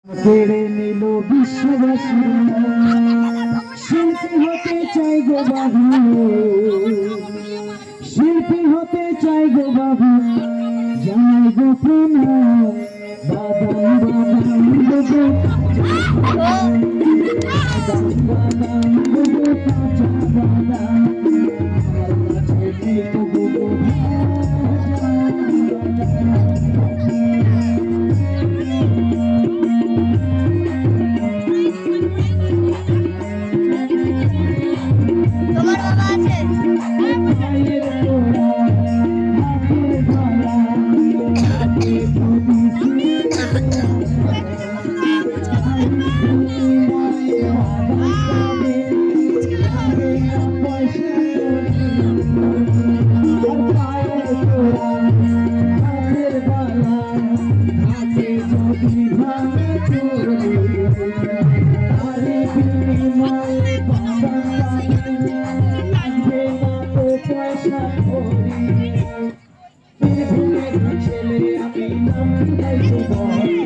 কেড়ে নিল বিশ্ববাসী শিল্পী হতে চাই গো বাবু শিল্পী হতে চাই গো বাবু জানাই গো প্রণাম বাদাম বাদাম দেবো বাদাম বাদাম দেবো কাঁচা বাদাম আমার কাছে দেবো গো ছেলে আমি